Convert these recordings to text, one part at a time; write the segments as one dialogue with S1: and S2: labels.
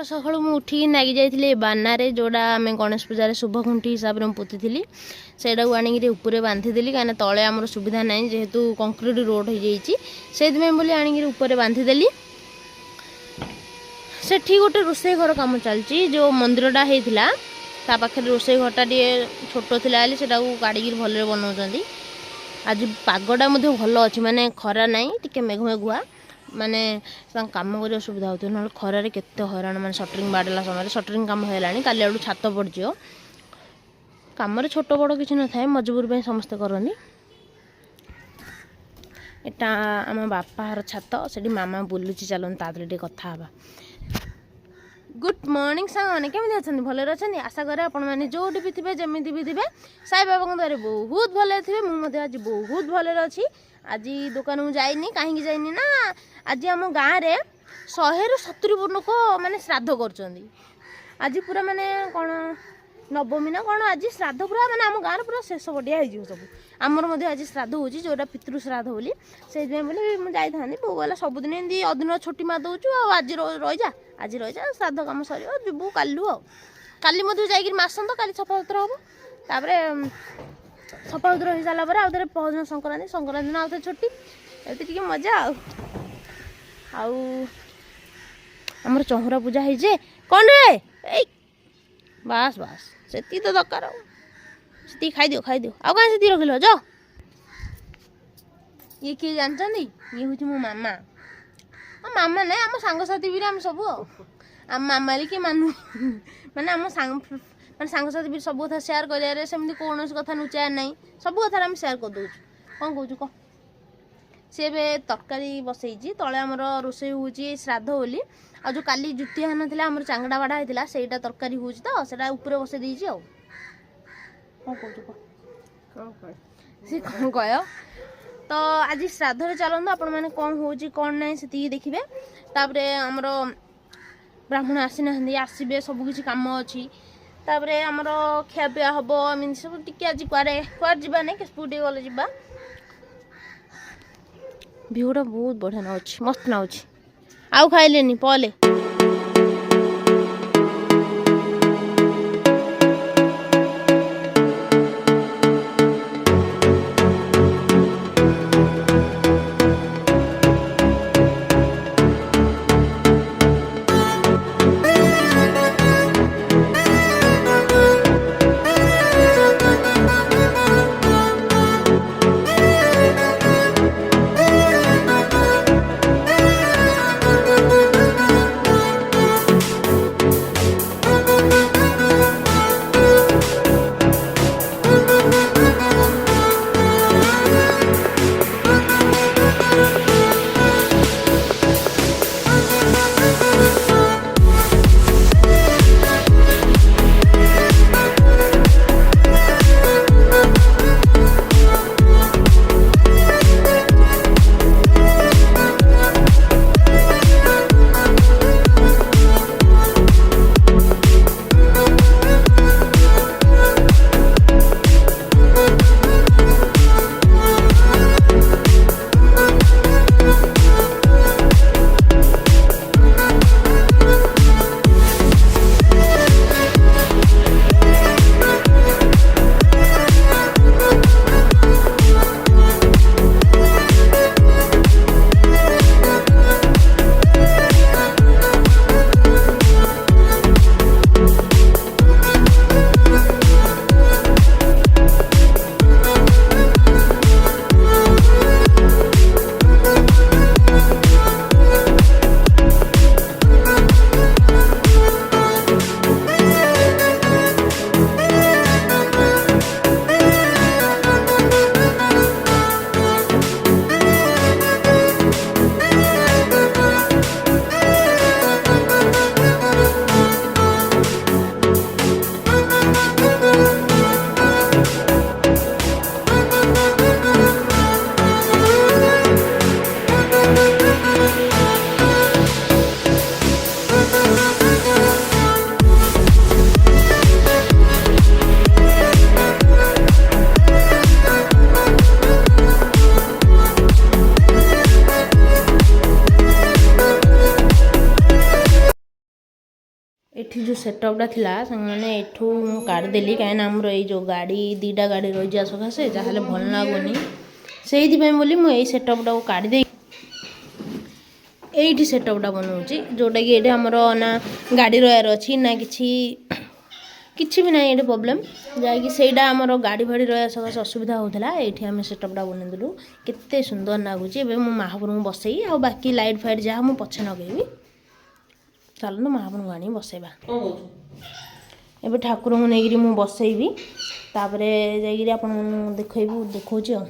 S1: सकाळू मु उठिकी नागि जाइए बानारे जोड़ा आम गणेश पूजार शुभ खुंटी हिसाब से पोती थी से ऊपर बांधीदेली कहीं तले आमर सुविधा ना जेहेतु कंक्रीट रोड हो जाइए बोली आणिक ऊपर बांधीदेली से गोटे रोसे घर कम चलती जो मंदिरटा होता पाखे रोसे घरटा टे छोट थी से काढ़ी भल बनाऊँ आज पागटा भल अच्छी माने खरा ना टी मेघ मेघुआ माने काम कर सुविधा होती ना खरारे केते हैरान माने शटरिंग बाड़ला समय शटरिंग काम है काली आड़ छात पड़ो कम छोट बड़ किसी न था मजबूर पे समस्ते करनी एटा आम बापार छात से मामा बुलूची चलते तादे कथा हाँ गुड मॉर्निंग सांग केमी अच्छा भले अच्छा आशा करे आपण मैंने जो भी थे जमी भी थे साई बाबा द्वारा बहुत भले थे मुझे आज बहुत भले अच्छी आज दुकान को जाइनी कहीं जाइनी ना आज आम गाँव में 170 लोक माने श्राद्ध कर आज पूरा माने कौन नवमी ना कौन आज श्राद्ध पूरा माने आम गाँव पूरा शेष बढ़िया हो सब आमर आज श्राद्ध हो जोटा पितृ श्राद्ध बोली से बोली मुझे बो गला सबुदिन एमती अदिन छुट्टी मार दौचु आज रहीजा आज रहीजा श्राद्ध कम सर जीवु कालू काली जा मासंत काली सफा सुतरा हम तापर सफा सुतरा हो सारापर आउे पहरदिन संक्रांति संक्रांति दिन आउे छुट्टी ये मजा आमर चहुरा पूजा है कौन रे बास बास से तो दरकार से खाईदिव आउ कहीं से रखिल जो ये किए जानते ये हूँ मो मामा मामा ना आम सांगसाथी भी आम सब आम मामा कि मानु माने आम सांग माने सांगसाथी भी सब कथा सेयार कर कौन कथा लुचार ना सब कथा आम सेयार कर दूँ कौन कौन सी तरकारी बसई तले आमर रोषे हूँ श्राद्ध बोली आ जो काली जुतिया ना आम चांगड़ा बाड़ा होता से तरकारी हूँ तो से ऊपर बसई देती कौन कह सी कौन कह तो आज श्राद्ध चलते आपण मैंने कौन हो कौन ना से देखिए तापर आमर ब्राह्मण आसी ना आसबे सबकि कम अच्छी तापर आमर खियापिया हम एमती सब टी आज कुआरे जा ना स्कूटी गले जा भ्यूटा बहुत बढ़िया ना मस्त ना आउ खाइले पले ଏଠି ଯେଉଁ ସେଟଅପ୍ଟା ଥିଲା ସେମାନେ ଏଠୁ ମୁଁ କାଢ଼ିଦେଲି କାହିଁକିନା ଆମର ଏଇ ଯେଉଁ ଗାଡ଼ି ଦୁଇଟା ଗାଡ଼ି ରହିଯିବା ସକାଶେ ଯାହେଲେ ଭଲ ଲାଗୁନି ସେଇଥିପାଇଁ ବୋଲି ମୁଁ ଏଇ ସେଟଅପ୍ଟାକୁ କାଢ଼ିଦେଇ ଏଇଠି ସେଟଅପ୍ଟା ବନାଉଛି ଯେଉଁଟାକି ଏଇଠି ଆମର ନା ଗାଡ଼ି ରହିବାର ଅଛି ନା କିଛି ବି ନାହିଁ ଏଠି ପ୍ରୋବ୍ଲେମ୍ ଯାଇକି ସେଇଟା ଆମର ଗାଡ଼ି ଫାଡ଼ି ରହିବା ସକାଶେ ଅସୁବିଧା ହେଉଥିଲା ଏଇଠି ଆମେ ସେଟଅପ୍ଟା ବନେଇଦେଲୁ କେତେ ସୁନ୍ଦର ଲାଗୁଛି ଏବେ ମୁଁ ମହାପ୍ରଭୁଙ୍କୁ ବସେଇ ଆଉ ବାକି ଲାଇଟ୍ ଫାଇଟ୍ ଯାହା ମୁଁ ପଛେ ଲଗେଇବି ଚାଲନ୍ତୁ ମହାପ୍ରଭୁଙ୍କୁ ଆଣିକି ବସେଇବା ଏବେ ଠାକୁରଙ୍କୁ ନେଇକିରି ମୁଁ ବସେଇବି ତାପରେ ଯାଇକିରି ଆପଣଙ୍କୁ ଦେଖଉଛି ଆଉ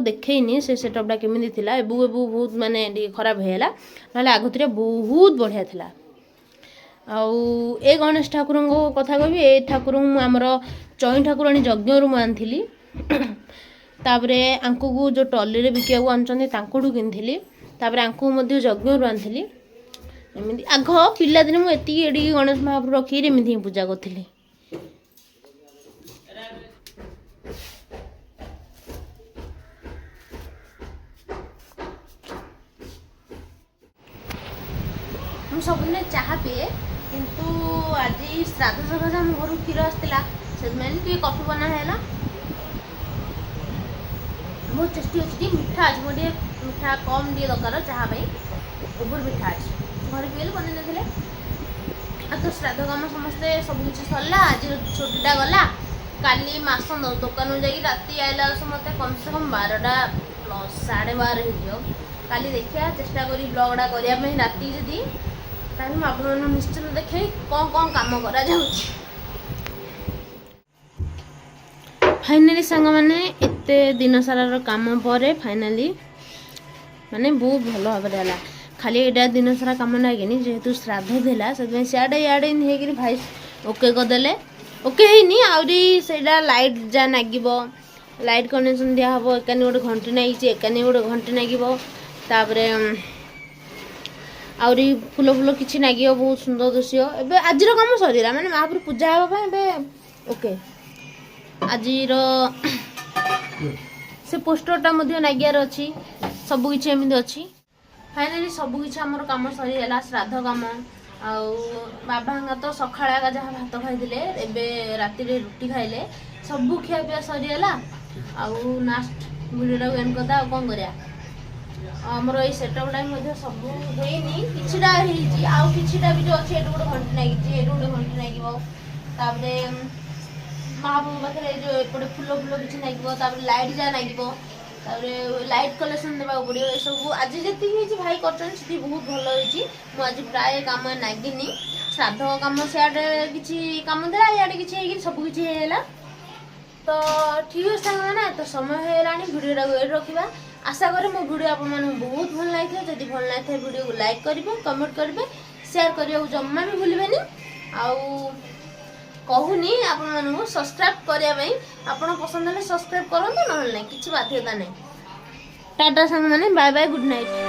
S1: ଦେଖେଇନି ସେ ସେଟଅପ୍ଟା କେମିତି ଥିଲା ଏବେ ବହୁତ ମାନେ ଟିକେ ଖରାପ ହେଇଗଲା ନହେଲେ ଆଗଥିରେ ବହୁତ ବଢ଼ିଆ ଥିଲା ଆଉ ଏ ଗଣେଶ ଠାକୁରଙ୍କ କଥା କହିବି ଏ ଠାକୁରଙ୍କୁ ମୁଁ ଆମର ଚଇଁ ଠାକୁରାଣୀ ଯଜ୍ଞରୁ ମୁଁ ଆଣିଥିଲି ତାପରେ ଆଙ୍କୁ ଯେଉଁ ଟଲିରେ ବିକିବାକୁ ଆଣୁଛନ୍ତି ତାଙ୍କଠୁ କିଣିଥିଲି ତାପରେ ଆଙ୍କୁ ମଧ୍ୟ ଯଜ୍ଞରୁ ଆଣିଥିଲି ଏମିତି ଆଗ ପିଲାଦିନେ ମୁଁ ଏଡ଼ିକି ଗଣେଶ ମହାପ୍ରଭୁ ରଖିକି ଏମିତି ହିଁ ପୂଜା କରୁଥିଲି ମୁଁ ସବୁଦିନେ ଚାହା ପିଏ କିନ୍ତୁ ଆଜି ଶ୍ରାଦ୍ଧ ସକାଶେ ଆମ ଘରକୁ କ୍ଷୀର ଆସିଥିଲା ସେଥିପାଇଁ ଟିକେ କଫି ବନା ହେଲା ବହୁତ ଟେଷ୍ଟି ଅଛି ଟିକେ ମିଠା ଅଛି ମୋର ଟିକେ ମିଠା କମ୍ ଟିକେ ଦରକାର ଚାହା ପାଇଁ ଓଭର ମିଠା ଅଛି ଘରେ ପିଇଲେ ବନେଇ ଦେଇଥିଲେ ଆଉ ତ ଶ୍ରାଦ୍ଧ କାମ ସମସ୍ତେ ସବୁକିଛି ସରିଲା ଆଜି ଛୁଟିଟା ଗଲା କାଲି ମାସ ଦୋକାନକୁ ଯାଇକି ରାତି ଆଇଲା ବେଳକୁ ମୋତେ କମ୍ ସେ କମ୍ 12ଟା ପ୍ଲସ୍ 12:30 ହେଇଯିବ କାଲି ଦେଖିବା ଚେଷ୍ଟା କରି ବ୍ଲଗ୍ଟା କରିବା ପାଇଁ ରାତି ଯଦି ତାହେଲେ ମୁଁ ଆପଣମାନଙ୍କୁ ନିଶ୍ଚିତ ଦେଖେଇ କ'ଣ କାମ କରାଯାଉଛି फाइनाली सांग मैंने एते दिन सारार काम पर फाइनाली माने बहुत भल भाव है खाली एटा दिन सारा कम लगे जेहेतु श्राद्ध थिला से सियाड़े इे होकर भाई ओके करदे ओके है आहरी से लाइट जहाँ नागिब लाइट कनेक्शन दिहब एकानी गोटे घंटी नागी एकानी गोटे घंटी नागिब तापर आहरी फूल फूल किसी नागिब बहुत सुंदर दृश्य एवं आज कम सरीला माने महापुर पूजा हाँपे ओके आजिर से पोस्टरटा नागियार अच्छी सबकि एमती अच्छी फाइनाली सबकि आमर कम सरीगला श्राद्ध कम आबा तो सकाळ जहाँ भात खाई एबे राति रुटी खाइले सब खिया पिया सरीगला आउ लास्ट वीडियो एंड करदा कौन करिया ଆମର ଏଇ ସେଟଅପ୍ ଟା ମଧ୍ୟ ସବୁ ହେଇନି, କିଛିଟା ହେଇଛି, ଆଉ କିଛିଟା ବି ଯୋଉ ଅଛି ଏଠୁ ଗୋଟେ ଘଣ୍ଟି ଲାଗିଛି, ଏଠୁ ଗୋଟେ ଘଣ୍ଟି ଲାଗିବ, ତାପରେ ମହାପ୍ରଭୁ ପାଖରେ ଯୋଉ ଏପଟେ ଫୁଲ କିଛି ଲାଗିବ, ତାପରେ ଲାଇଟ୍ ଯାହା ଲାଗିବ, ତାପରେ ଲାଇଟ୍ କଲେକ୍ସନ୍ ଦେବାକୁ ପଡ଼ିବ। ଏସବୁ ଆଜି ଯେତିକି ହେଇଛି ଭାଇ କରିଛନ୍ତି ସେଠି ବହୁତ ଭଲ ହେଇଛି। ମୁଁ ଆଜି ପ୍ରାୟ କାମ ନାଗିନି, ଶ୍ରାଦ୍ଧ କାମ ସିଆଡ଼େ କିଛି କାମ ଥିଲା, ଇଆଡ଼େ କିଛି ହେଇକି ସବୁ କିଛି ହେଇଗଲା। ତ ଠିକ୍ ଅଛି ସାଙ୍ଗମାନେ, ତ ସମୟ ହେଇଗଲାଣି ଭିଡ଼ିଓଟାକୁ ଏଇଠି ରଖିବା। ଆଶା କରେ ମୋ ଭିଡ଼ିଓ ଆପଣମାନଙ୍କୁ ବହୁତ ଭଲ ଲାଗିଥାଏ। ଯଦି ଭଲ ଲାଗିଥାଏ ଭିଡ଼ିଓକୁ ଲାଇକ୍ କରିବେ, କମେଣ୍ଟ କରିବେ, ସେୟାର କରିବାକୁ ଜମା ବି ଭୁଲିବେନି। ଆଉ କହୁନି ଆପଣମାନଙ୍କୁ ସବସ୍କ୍ରାଇବ୍ କରିବା ପାଇଁ, ଆପଣ ପସନ୍ଦ ହେଲେ ସବସ୍କ୍ରାଇବ୍ କରନ୍ତୁ, ନହେଲେ ନାହିଁ, କିଛି ବାଧ୍ୟତା ନାହିଁ। ଟାଟା ସାଙ୍ଗମାନେ, ବାଏ ବାଏ, ଗୁଡ୍ ନାଇଟ୍।